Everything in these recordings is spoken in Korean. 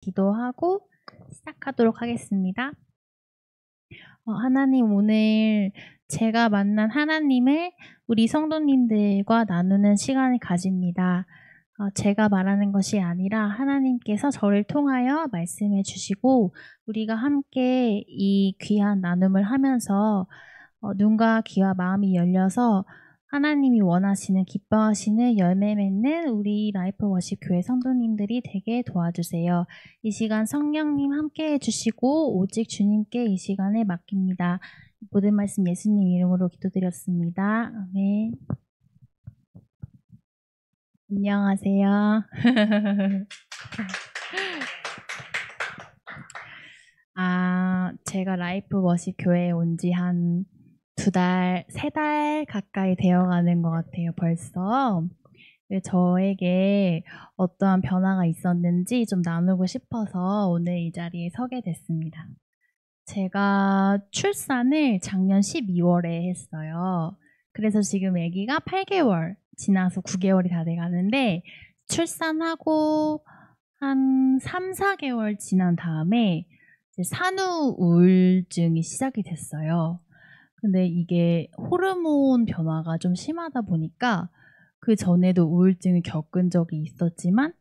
기도하고 시작하도록 하겠습니다. 하나님, 오늘 제가 만난 하나님을 우리 성도님들과 나누는 시간을 가집니다. 제가 말하는 것이 아니라 하나님께서 저를 통하여 말씀해 주시고 우리가 함께 이 귀한 나눔을 하면서 눈과 귀와 마음이 열려서 하나님이 원하시는 기뻐하시는 열매 맺는 우리 라이프 워십 교회 성도님들이 되게 도와주세요. 이 시간 성령님 함께 해주시고 오직 주님께 이 시간을 맡깁니다. 모든 말씀 예수님 이름으로 기도드렸습니다. 아멘. 안녕하세요. 제가 라이프 워십 교회에 온 지 한 2달, 3달 가까이 되어가는 것 같아요, 벌써. 저에게 어떠한 변화가 있었는지 좀 나누고 싶어서 오늘 이 자리에 서게 됐습니다. 제가 출산을 작년 12월에 했어요. 그래서 지금 아기가 8개월 지나서 9개월이 다 돼가는데 출산하고 한 3, 4개월 지난 다음에 이제 산후 우울증이 시작이 됐어요. 근데 이게 호르몬 변화가 좀 심하다 보니까 그 전에도 우울증을 겪은 적이 있었지만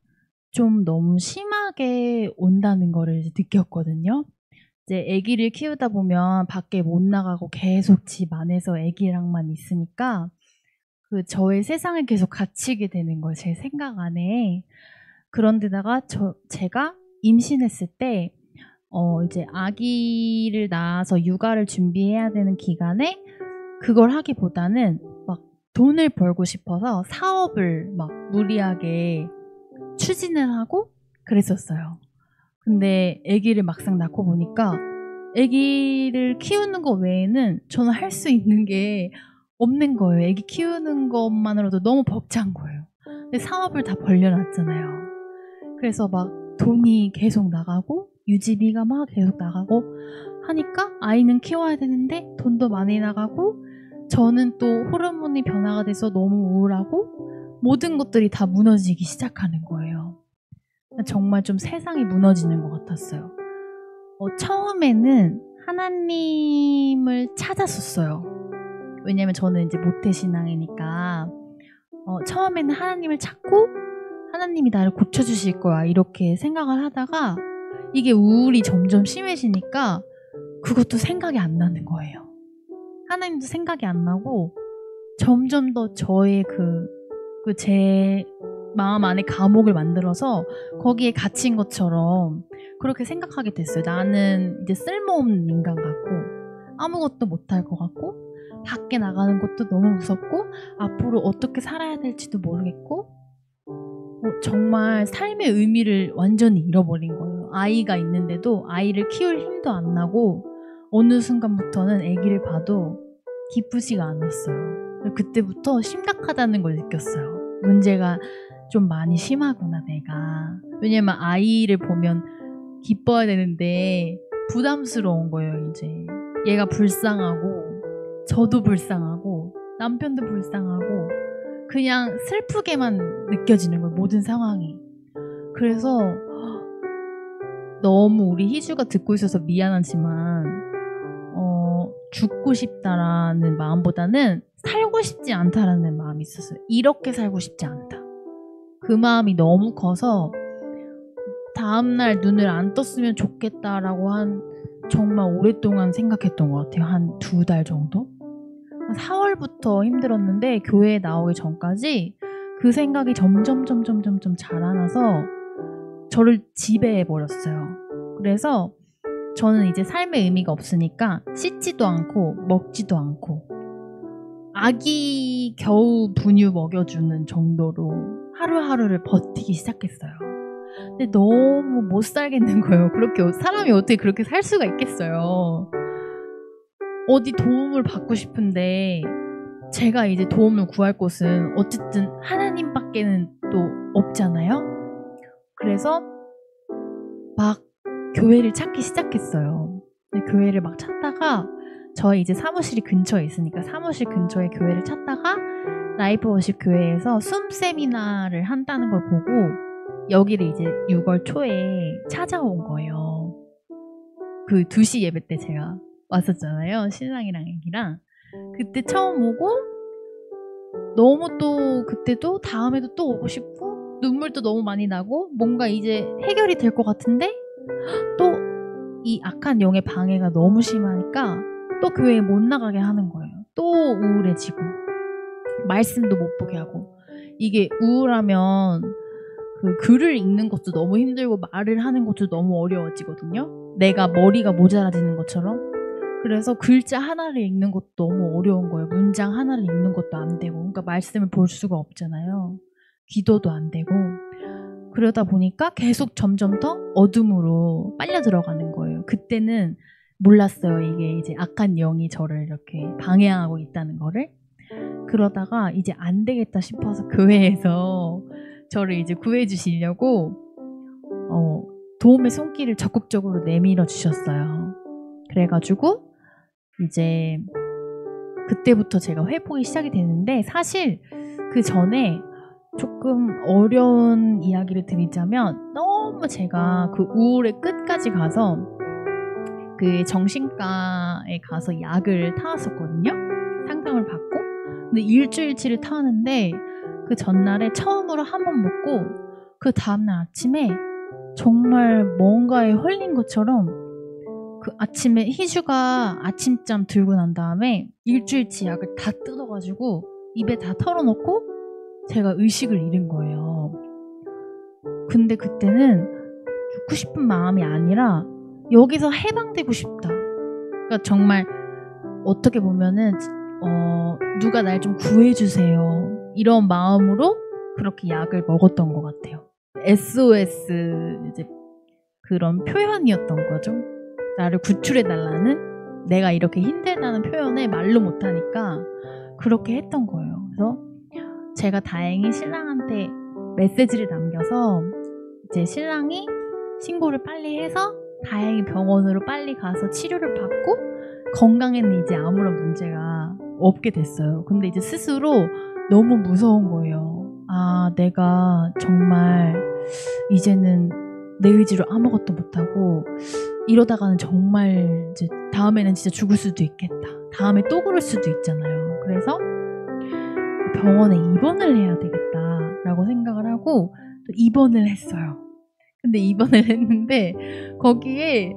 좀 너무 심하게 온다는 거를 느꼈거든요. 이제 아기를 키우다 보면 밖에 못 나가고 계속 집 안에서 아기랑만 있으니까 그 저의 세상을 계속 갇히게 되는 거예요. 제 생각 안에. 그런데다가 제가 임신했을 때 이제 아기를 낳아서 육아를 준비해야 되는 기간에 그걸 하기보다는 막 돈을 벌고 싶어서 사업을 막 무리하게 추진을 하고 그랬었어요. 근데 아기를 막상 낳고 보니까 아기를 키우는 거 외에는 저는 할 수 있는 게 없는 거예요. 아기 키우는 것만으로도 너무 벅찬 거예요. 근데 사업을 다 벌려놨잖아요. 그래서 막 돈이 계속 나가고 유지비가 막 계속 나가고 하니까 아이는 키워야 되는데 돈도 많이 나가고 저는 또 호르몬이 변화가 돼서 너무 우울하고 모든 것들이 다 무너지기 시작하는 거예요. 정말 좀 세상이 무너지는 것 같았어요. 처음에는 하나님을 찾았었어요. 왜냐면 저는 이제 모태신앙이니까 처음에는 하나님을 찾고 하나님이 나를 고쳐주실 거야 이렇게 생각을 하다가 이게 우울이 점점 심해지니까 그것도 생각이 안 나는 거예요. 하나님도 생각이 안 나고 점점 더 저의 제 마음 안에 감옥을 만들어서 거기에 갇힌 것처럼 그렇게 생각하게 됐어요. 나는 이제 쓸모없는 인간 같고 아무것도 못할 것 같고 밖에 나가는 것도 너무 무섭고 앞으로 어떻게 살아야 될지도 모르겠고 정말 삶의 의미를 완전히 잃어버린 거예요. 아이가 있는데도 아이를 키울 힘도 안 나고 어느 순간부터는 아기를 봐도 기쁘지가 않았어요. 그때부터 심각하다는 걸 느꼈어요. 문제가 좀 많이 심하구나 내가. 왜냐면 아이를 보면 기뻐야 되는데 부담스러운 거예요. 이제 얘가 불쌍하고 저도 불쌍하고 남편도 불쌍하고 그냥 슬프게만 느껴지는 거예요. 모든 상황이. 그래서 너무 우리 희주가 듣고 있어서 미안하지만 죽고 싶다라는 마음보다는 살고 싶지 않다라는 마음이 있었어요. 이렇게 살고 싶지 않다. 그 마음이 너무 커서 다음날 눈을 안 떴으면 좋겠다라고 정말 오랫동안 생각했던 것 같아요. 한 2달 정도? 4월부터 힘들었는데 교회에 나오기 전까지 그 생각이 점점 자라나서 저를 지배해버렸어요. 그래서 저는 이제 삶의 의미가 없으니까 씻지도 않고 먹지도 않고 아기 겨우 분유 먹여주는 정도로 하루하루를 버티기 시작했어요. 근데 너무 못 살겠는 거예요. 그렇게 사람이 어떻게 그렇게 살 수가 있겠어요. 어디 도움을 받고 싶은데 제가 이제 도움을 구할 곳은 어쨌든 하나님밖에는 또 없잖아요. 그래서 막 교회를 찾기 시작했어요. 교회를 막 찾다가 저희 이제 사무실이 근처에 있으니까 사무실 근처에 교회를 찾다가 라이프 워십 교회에서 숨 세미나를 한다는 걸 보고 여기를 이제 6월 초에 찾아온 거예요. 그 2시 예배 때 제가 왔었잖아요. 신랑이랑 애기랑. 그때 처음 오고 너무 또 그때도 다음에도 또 오고 싶고 눈물도 너무 많이 나고 뭔가 이제 해결이 될 것 같은데 또 이 악한 영의 방해가 너무 심하니까 또 교회에 못 나가게 하는 거예요. 또 우울해지고 말씀도 못 보게 하고 이게 우울하면 그 글을 읽는 것도 너무 힘들고 말을 하는 것도 너무 어려워지거든요. 내가 머리가 모자라지는 것처럼. 그래서 글자 하나를 읽는 것도 너무 어려운 거예요. 문장 하나를 읽는 것도 안 되고 그러니까 말씀을 볼 수가 없잖아요. 기도도 안 되고 그러다 보니까 계속 점점 더 어둠으로 빨려 들어가는 거예요. 그때는 몰랐어요. 이게 이제 악한 영이 저를 이렇게 방해하고 있다는 거를. 그러다가 이제 안 되겠다 싶어서 교회에서 저를 이제 구해주시려고 도움의 손길을 적극적으로 내밀어 주셨어요. 그래가지고 이제 그때부터 제가 회복이 시작이 되는데 사실 그 전에 조금 어려운 이야기를 드리자면 너무 제가 그 우울의 끝까지 가서 그 정신과에 가서 약을 타왔었거든요. 상담을 받고. 근데 일주일치를 타왔는데 그 전날에 처음으로 한 번 먹고 그 다음날 아침에 정말 뭔가에 홀린 것처럼 그 아침에 희주가 아침잠 들고 난 다음에 일주일치 약을 다 뜯어가지고 입에 다 털어놓고 제가 의식을 잃은 거예요. 근데 그때는 죽고 싶은 마음이 아니라 여기서 해방되고 싶다. 그러니까 정말 어떻게 보면은 누가 날 좀 구해주세요. 이런 마음으로 그렇게 약을 먹었던 것 같아요. SOS 이제 그런 표현이었던 거죠. 나를 구출해달라는 내가 이렇게 힘들다는 표현을 말로 못하니까 그렇게 했던 거예요. 그래서 제가 다행히 신랑한테 메시지를 남겨서 이제 신랑이 신고를 빨리 해서 다행히 병원으로 빨리 가서 치료를 받고 건강에는 이제 아무런 문제가 없게 됐어요. 근데 이제 스스로 너무 무서운 거예요. 아, 내가 정말 이제는 내 의지로 아무것도 못하고 이러다가는 정말 이제 다음에는 진짜 죽을 수도 있겠다. 다음에 또 그럴 수도 있잖아요. 그래서 병원에 입원을 해야 되겠다라고 생각을 하고 또 입원을 했어요. 근데 입원을 했는데 거기에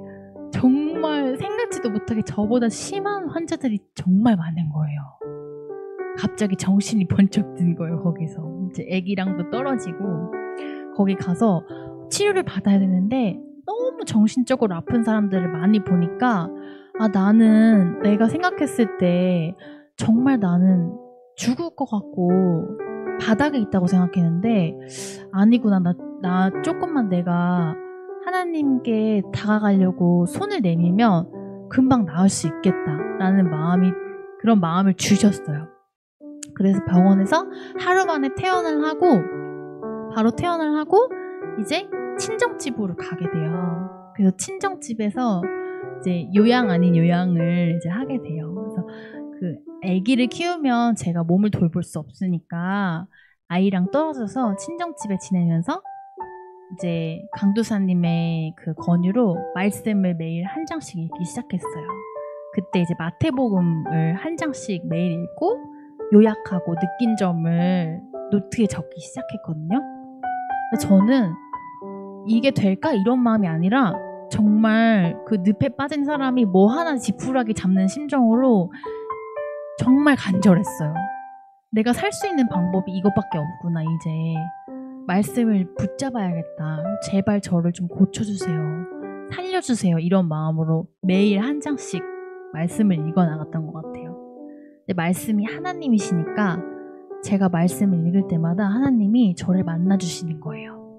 정말 생각지도 못하게 저보다 심한 환자들이 정말 많은 거예요. 갑자기 정신이 번쩍 든 거예요. 거기서 이제 애기랑도 떨어지고 거기 가서 치료를 받아야 되는데 너무 정신적으로 아픈 사람들을 많이 보니까 아, 나는 내가 생각했을 때 정말 나는 죽을 것 같고 바닥에 있다고 생각했는데 아니구나. 나 조금만 내가 하나님께 다가가려고 손을 내밀면 금방 나을 수 있겠다라는 그런 마음을 주셨어요. 그래서 병원에서 하루 만에 바로 퇴원을 하고 이제 친정집으로 가게 돼요. 그래서 친정집에서 이제 요양 아닌 요양을 이제 하게 돼요. 그래서 그 아기를 키우면 제가 몸을 돌볼 수 없으니까 아이랑 떨어져서 친정집에 지내면서 이제 강도사님의 그 권유로 말씀을 매일 한 장씩 읽기 시작했어요. 그때 이제 마태복음을 한 장씩 매일 읽고 요약하고 느낀 점을 노트에 적기 시작했거든요. 저는 이게 될까 이런 마음이 아니라 정말 그 늪에 빠진 사람이 뭐 하나 지푸라기 잡는 심정으로 정말 간절했어요. 내가 살 수 있는 방법이 이것밖에 없구나. 이제 말씀을 붙잡아야겠다. 제발 저를 좀 고쳐주세요. 살려주세요. 이런 마음으로 매일 한 장씩 말씀을 읽어나갔던 것 같아요. 근데 말씀이 하나님이시니까 제가 말씀을 읽을 때마다 하나님이 저를 만나주시는 거예요.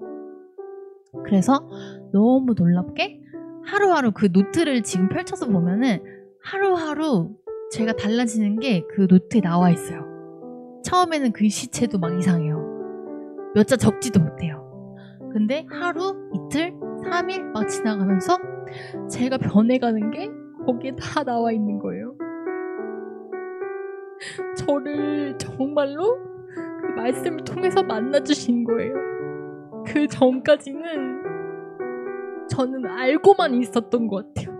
그래서 너무 놀랍게 하루하루 그 노트를 지금 펼쳐서 보면은 하루하루 제가 달라지는 게 그 노트에 나와 있어요. 처음에는 글씨체도 막 이상해요. 몇 자 적지도 못해요. 근데 하루, 이틀, 3일 막 지나가면서 제가 변해가는 게 거기에 다 나와 있는 거예요. 저를 정말로 그 말씀을 통해서 만나주신 거예요. 그 전까지는 저는 알고만 있었던 것 같아요.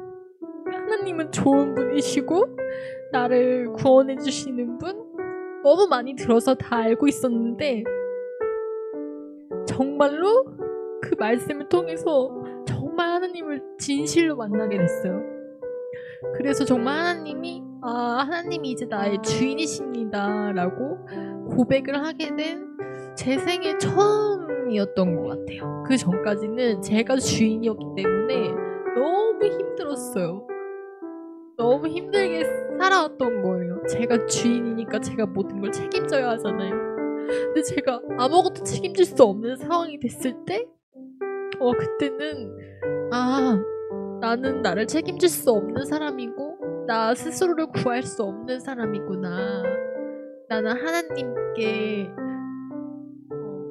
하나님은 좋은 분이시고 나를 구원해 주시는 분 너무 많이 들어서 다 알고 있었는데 정말로 그 말씀을 통해서 정말 하나님을 진실로 만나게 됐어요. 그래서 정말 하나님이 이제 나의 주인이십니다 라고 고백을 하게 된 제 생애 처음이었던 것 같아요. 그 전까지는 제가 주인이었기 때문에 너무 힘들었어요. 너무 힘들게 살아왔던 거예요. 제가 주인이니까 제가 모든 걸 책임져야 하잖아요. 근데 제가 아무것도 책임질 수 없는 상황이 됐을 때 그때는 나는 나를 책임질 수 없는 사람이고 나 스스로를 구할 수 없는 사람이구나. 나는 하나님께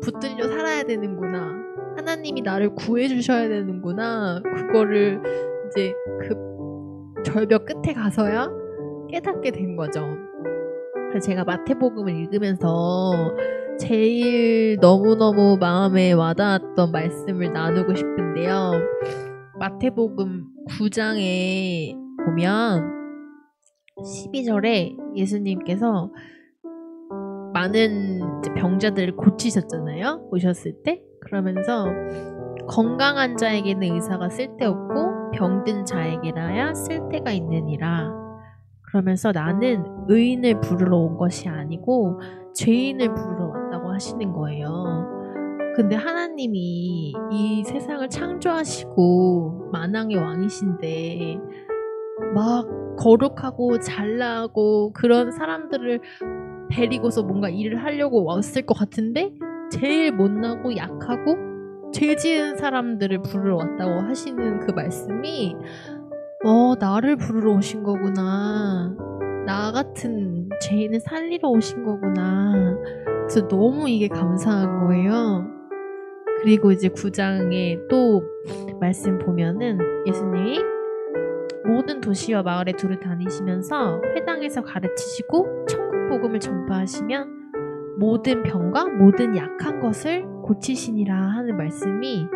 붙들려 살아야 되는구나. 하나님이 나를 구해주셔야 되는구나. 그거를 이제 그 절벽 끝에 가서야 깨닫게 된 거죠. 그래서 제가 마태복음을 읽으면서 제일 너무너무 마음에 와닿았던 말씀을 나누고 싶은데요. 마태복음 9장에 보면 12절에 예수님께서 많은 병자들을 고치셨잖아요. 오셨을 때. 그러면서 건강한 자에게는 의사가 쓸데없고 병든 자에게라야 쓸데가 있느니라. 그러면서 나는 의인을 부르러 온 것이 아니고 죄인을 부르러 왔다고 하시는 거예요. 근데 하나님이 이 세상을 창조하시고 만왕의 왕이신데 막 거룩하고 잘나고 그런 사람들을 데리고서 뭔가 일을 하려고 왔을 것 같은데 제일 못나고 약하고 죄 지은 사람들을 부르러 왔다고 하시는 그 말씀이 나를 부르러 오신 거구나. 나 같은 죄인을 살리러 오신 거구나. 그래서 너무 이게 감사한 거예요. 그리고 이제 9장에 또 말씀 보면은 예수님이 모든 도시와 마을에 두루 다니시면서 회당에서 가르치시고 천국 복음을 전파하시면 모든 병과 모든 약한 것을 고치시니라 하는 말씀이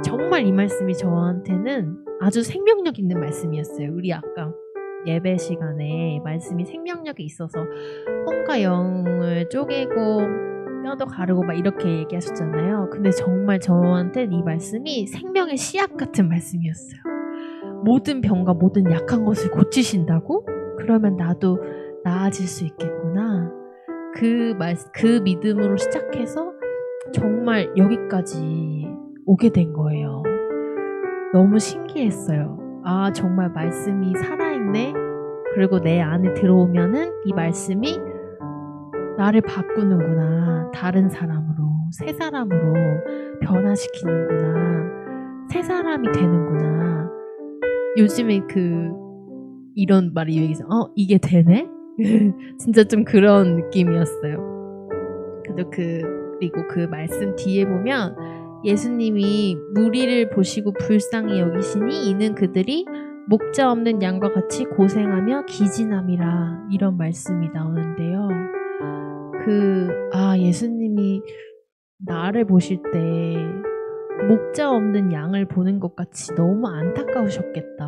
정말 이 말씀이 저한테는 아주 생명력 있는 말씀이었어요. 우리 아까 예배 시간에 말씀이 생명력이 있어서 혼과 영을 쪼개고 뼈도 가르고 막 이렇게 얘기하셨잖아요. 근데 정말 저한테는 이 말씀이 생명의 씨앗 같은 말씀이었어요. 모든 병과 모든 약한 것을 고치신다고? 그러면 나도 나아질 수 있겠구나. 그 믿음으로 시작해서 정말 여기까지 오게 된 거예요. 너무 신기했어요. 정말 말씀이 살아있네. 그리고 내 안에 들어오면은 이 말씀이 나를 바꾸는구나. 다른 사람으로, 새 사람으로 변화시키는구나. 새 사람이 되는구나. 요즘에 이런 말이 유행해서 이게 되네? 진짜 좀 그런 느낌이었어요. 그리고 그 말씀 뒤에 보면 예수님이 무리를 보시고 불쌍히 여기시니 이는 그들이 목자 없는 양과 같이 고생하며 기진함이라 이런 말씀이 나오는데요. 예수님이 나를 보실 때 목자 없는 양을 보는 것 같이 너무 안타까우셨겠다.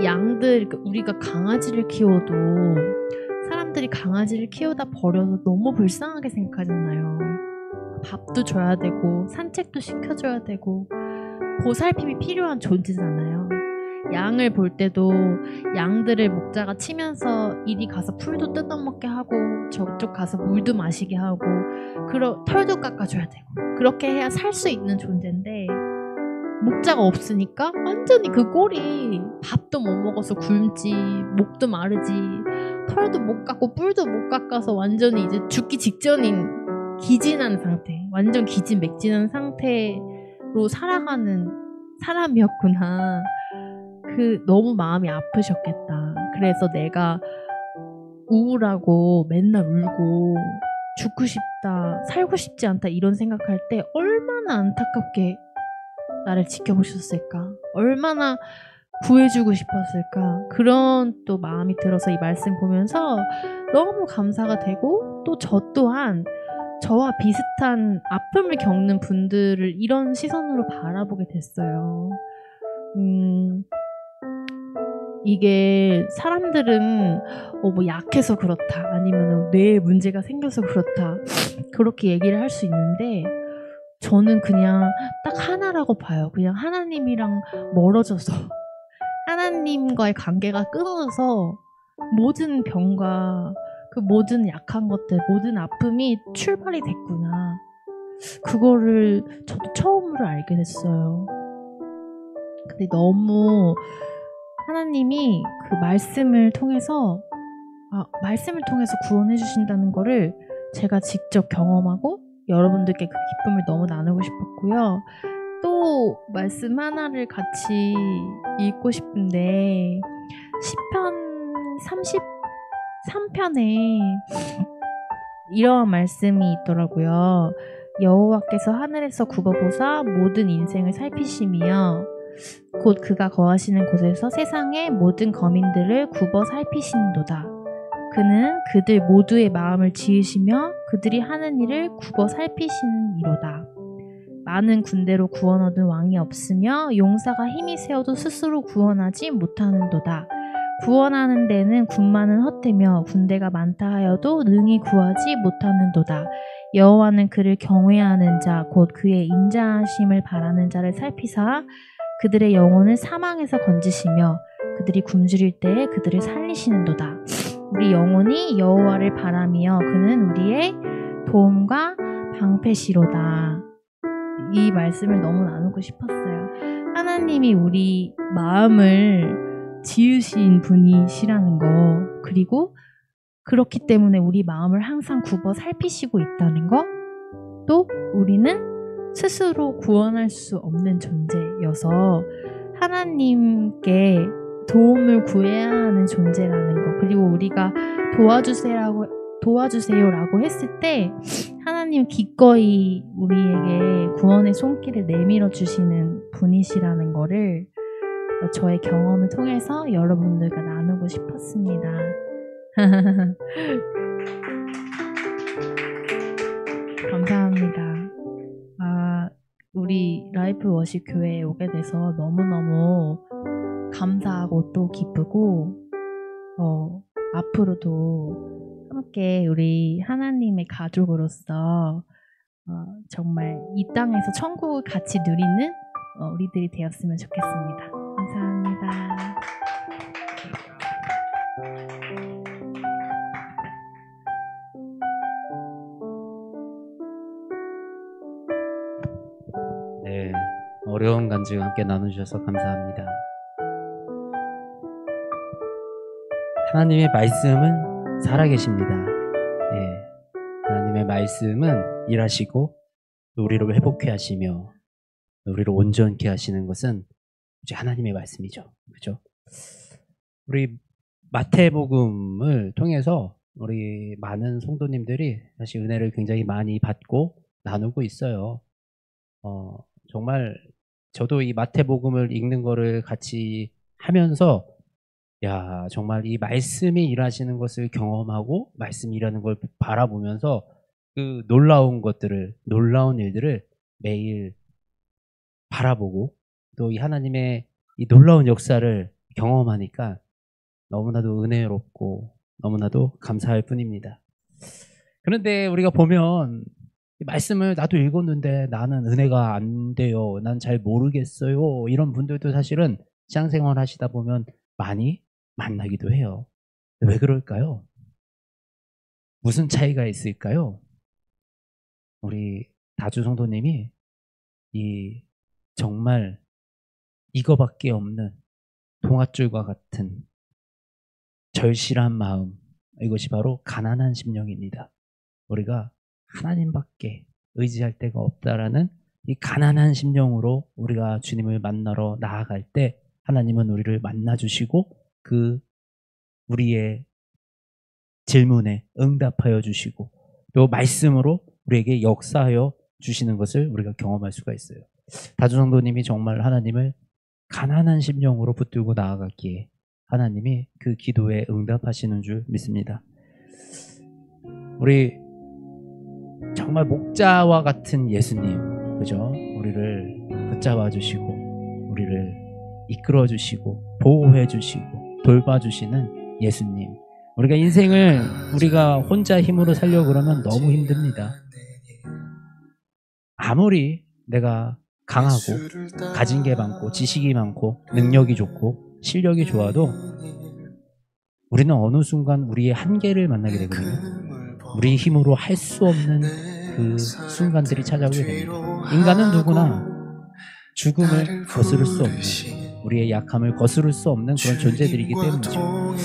양들, 우리가 강아지를 키워도 사람들이 강아지를 키우다 버려서 너무 불쌍하게 생각하잖아요. 밥도 줘야 되고 산책도 시켜줘야 되고 보살핌이 필요한 존재잖아요. 양을 볼 때도 양들을 목자가 치면서 이리 가서 풀도 뜯어먹게 하고 저쪽 가서 물도 마시게 하고 털도 깎아줘야 되고 그렇게 해야 살 수 있는 존재인데 목자가 없으니까 완전히 그 꼴이 밥도 못 먹어서 굶지, 목도 마르지, 털도 못 깎고 뿔도 못 깎아서 완전히 이제 죽기 직전인 기진한 상태, 완전 기진맥진한 상태로 살아가는 사람이었구나. 너무 마음이 아프셨겠다. 그래서 내가 우울하고 맨날 울고 죽고 싶다, 살고 싶지 않다 이런 생각할 때 얼마나 안타깝게 나를 지켜보셨을까? 얼마나 구해주고 싶었을까? 그런 또 마음이 들어서 이 말씀 보면서 너무 감사가 되고 또 저 또한 저와 비슷한 아픔을 겪는 분들을 이런 시선으로 바라보게 됐어요. 이게 사람들은 뭐 약해서 그렇다, 아니면 뇌에 문제가 생겨서 그렇다, 그렇게 얘기를 할 수 있는데 저는 그냥 딱 하나라고 봐요. 그냥 하나님이랑 멀어져서 하나님과의 관계가 끊어져서 모든 병과 그 모든 약한 것들, 모든 아픔이 출발이 됐구나. 그거를 저도 처음으로 알게 됐어요. 근데 너무 하나님이 그 말씀을 통해서 구원해 주신다는 거를 제가 직접 경험하고 여러분들께 그 기쁨을 너무 나누고 싶었고요. 또 말씀 하나를 같이 읽고 싶은데 시편 33편에 이러한 말씀이 있더라고요. 여호와께서 하늘에서 굽어보사 모든 인생을 살피시며 곧 그가 거하시는 곳에서 세상의 모든 거민들을 굽어 살피시는도다. 그는 그들 모두의 마음을 지으시며 그들이 하는 일을 굽어 살피시는 이로다. 많은 군대로 구원 얻은 왕이 없으며 용사가 힘이 세어도 스스로 구원하지 못하는도다. 구원하는 데는 군마는 헛되며 군대가 많다 하여도 능히 구하지 못하는도다. 여호와는 그를 경외하는 자 곧 그의 인자하심을 바라는 자를 살피사 그들의 영혼을 사망에서 건지시며 그들이 굶주릴 때에 그들을 살리시는도다. 우리 영혼이 여호와를 바라며 그는 우리의 도움과 방패시로다. 이 말씀을 너무 나누고 싶었어요. 하나님이 우리 마음을 지으신 분이시라는 거, 그리고 그렇기 때문에 우리 마음을 항상 굽어 살피시고 있다는 거, 또 우리는 스스로 구원할 수 없는 존재여서 하나님께 도움을 구해야 하는 존재라는 거, 그리고 우리가 도와주세요라고 했을 때 하나님 기꺼이 우리에게 구원의 손길을 내밀어 주시는 분이시라는 거를 저의 경험을 통해서 여러분들과 나누고 싶었습니다. 감사합니다. 우리 라이프 워십 교회에 오게 돼서 너무너무 감사하고 또 기쁘고 앞으로도 함께 우리 하나님의 가족으로서 정말 이 땅에서 천국을 같이 누리는 우리들이 되었으면 좋겠습니다. 감사합니다. 네, 어려운 간증 함께 나누셔서 감사합니다. 하나님의 말씀은 살아계십니다. 네, 하나님의 말씀은 일하시고 우리를 회복케 하시며 우리를 온전케 하시는 것은 오직 하나님의 말씀이죠. 그렇죠? 우리 마태복음을 통해서 우리 많은 성도님들이 사실 은혜를 굉장히 많이 받고 나누고 있어요. 정말 저도 이 마태복음을 읽는 거를 같이 하면서 정말 이 말씀이 일하시는 것을 경험하고 말씀이 일하는 걸 바라보면서 그 놀라운 일들을 매일 바라보고 또 이 하나님의 이 놀라운 역사를 경험하니까 너무나도 은혜롭고 너무나도 감사할 뿐입니다. 그런데 우리가 보면 이 말씀을 나도 읽었는데 나는 은혜가 안 돼요, 난 잘 모르겠어요, 이런 분들도 사실은 신앙생활 하시다 보면 많이 만나기도 해요. 왜 그럴까요? 무슨 차이가 있을까요? 우리 다주 성도님이 정말 이거밖에 없는 동아줄과 같은 절실한 마음, 이것이 바로 가난한 심령입니다. 우리가 하나님밖에 의지할 데가 없다라는 이 가난한 심령으로 우리가 주님을 만나러 나아갈 때 하나님은 우리를 만나주시고 그 우리의 질문에 응답하여 주시고 또 말씀으로 우리에게 역사하여 주시는 것을 우리가 경험할 수가 있어요. 다주성도님이 정말 하나님을 가난한 심령으로 붙들고 나아갔기에 하나님이 그 기도에 응답하시는 줄 믿습니다. 우리 정말 목자와 같은 예수님, 그죠? 우리를 붙잡아 주시고 우리를 이끌어 주시고 보호해 주시고 돌봐 주시는 예수님. 우리가 인생을 우리가 혼자 힘으로 살려고 그러면 너무 힘듭니다. 아무리 내가 강하고 가진 게 많고 지식이 많고 능력이 좋고 실력이 좋아도 우리는 어느 순간 우리의 한계를 만나게 되거든요. 우리 힘으로 할 수 없는 그 순간들이 찾아오게 됩니다. 인간은 누구나 죽음을 거스를 수 없는, 우리의 약함을 거스를 수 없는 그런 존재들이기 때문이죠.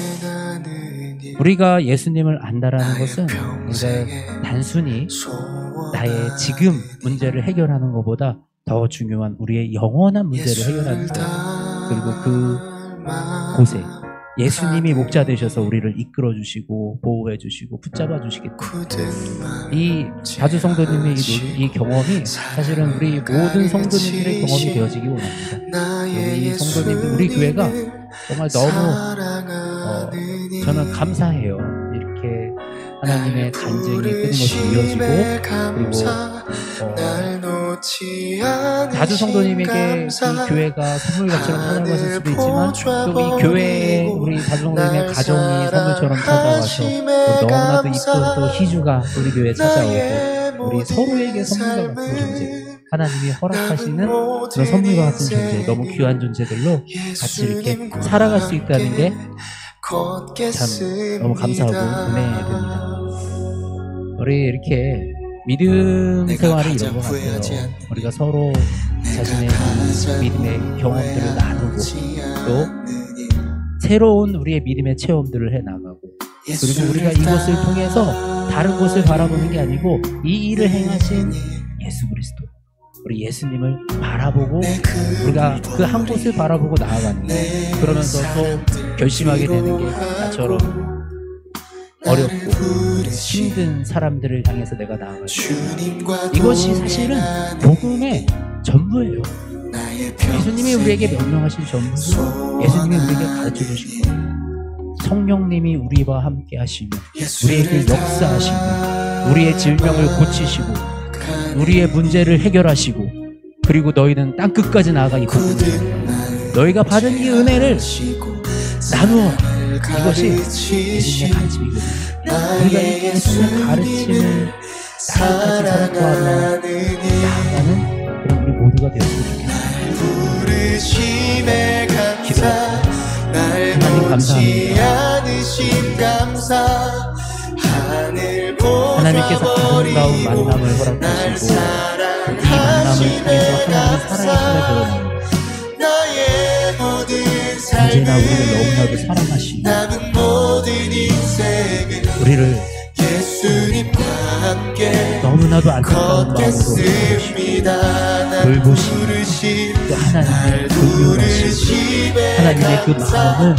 우리가 예수님을 안다라는 것은 우리가 단순히 나의 지금 문제를 해결하는 것보다 더 중요한 우리의 영원한 문제를 해결하는 거예요. 그리고 그 곳에 예수님이 목자 되셔서 우리를 이끌어 주시고 보호해 주시고 붙잡아 주시기 때문에 이 다주 성도님의 이 경험이 사실은 우리 모든 성도님들의 경험이 되어지기 원합니다. 우리 성도님들, 우리 교회가 정말 너무 저는 감사해요. 이렇게 하나님의 간증이 끊임없이 이어지고, 그리고 다주 성도님에게 이 교회가 선물같이처럼 찾아가실 수도 있지만 또 이 교회에 우리 다주 성도님의 가정이 선물처럼 찾아와서 너무나도 이쁜 또 희주가 우리 교회에 찾아오고, 우리 서로에게 선물과 같은 존재, 하나님이 허락하시는 그런 선물과 같은 존재, 너무 귀한 존재들로 같이 이렇게 살아갈 수 있다는 게 참 너무 감사하고 은혜됩니다. 우리 이렇게 믿음 생활이 이런 것 같아요. 우리가 서로 자신의 믿음의 경험들을 나누고 또 새로운 우리의 믿음의 체험들을 해나가고, 그리고 우리가 이것을 통해서 다른 곳을 바라보는 게 아니고 이 일을 행하신 예수 그리스도, 우리 예수님을 바라보고 우리가 그 한 곳을 바라보고 나아가는 거예요. 그러면서 또 결심하게 되는 게 나처럼 어렵고 힘든 사람들을 향해서 내가 나아가는 거예요. 이것이 사실은 복음의 전부예요. 예수님이 우리에게 명령하신 전부고 예수님이 우리에게 가르쳐 주신 거예요. 성령님이 우리와 함께 하시며 우리에게 역사하시고 우리의 질병을 고치시고 우리의 문제를 해결하시고, 그리고 너희는 땅끝까지 나아가 이 복음을 너희가 받은 이 은혜를 나누어. 이것이 예수님의 가르침이거든요. 우리가 이 예수님의 가르침을 땅끝까지 살아가며 나아가는 그런 우리 모두가 되었으면 좋겠습니다. 기도합시다. 하나님 감사합니다. 하나님께서 아름다운 만남을 허락하시고 이 만남을 통해서 하나님의 살아계심을 배워납니다. 언제나 우리를 너무나도 사랑하시고 우리를 너무나도 안타까운 마음으로 돌보시고 또 하나님의 긍휼하시고 하나님의 그 마음을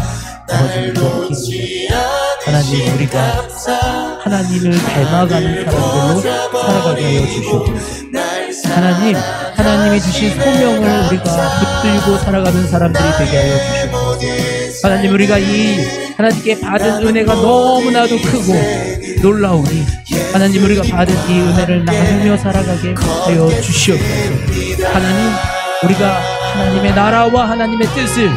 아버지로 느낍니다. 하나님, 우리가 하나님을 닮아가는 사람들로 살아가게 하여 주시옵소서. 하나님, 하나님이 주신 소명을 우리가 붙들고 살아가는 사람들이 되게 하여 주시옵소서. 하나님, 우리가 이 하나님께 받은 은혜가 너무나도 크고 놀라우니 하나님, 우리가 받은 이 은혜를 나누며 살아가게 하여 주시옵소서. 하나님, 우리가 하나님의 나라와 하나님의 뜻을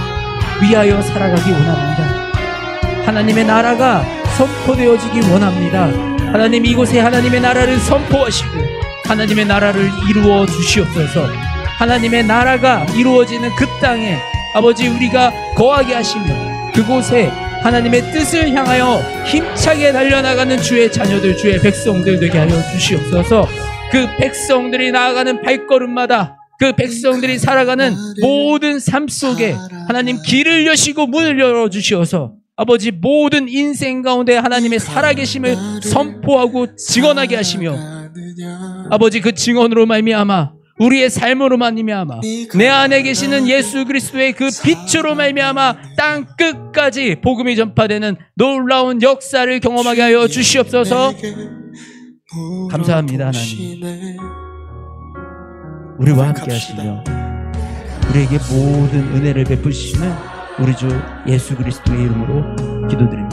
위하여 살아가기 원합니다. 하나님의 나라가 선포되어지기 원합니다. 하나님, 이곳에 하나님의 나라를 선포하시고 하나님의 나라를 이루어 주시옵소서. 하나님의 나라가 이루어지는 그 땅에 아버지 우리가 거하게 하시며 그곳에 하나님의 뜻을 향하여 힘차게 달려나가는 주의 자녀들, 주의 백성들 되게 하여 주시옵소서. 그 백성들이 나아가는 발걸음마다, 그 백성들이 살아가는 모든 삶 속에 하나님 길을 여시고 문을 열어주시어서 아버지 모든 인생 가운데 하나님의 살아계심을 선포하고 증언하게 하시며 아버지 그 증언으로 말미암아 우리의 삶으로 말미암아 내 안에 계시는 예수 그리스도의 그 빛으로 말미암아 땅 끝까지 복음이 전파되는 놀라운 역사를 경험하게 하여 주시옵소서. 감사합니다. 하나님, 우리와 함께 하시며 우리에게 모든 은혜를 베푸시는 우리 주 예수 그리스도의 이름으로 기도드립니다.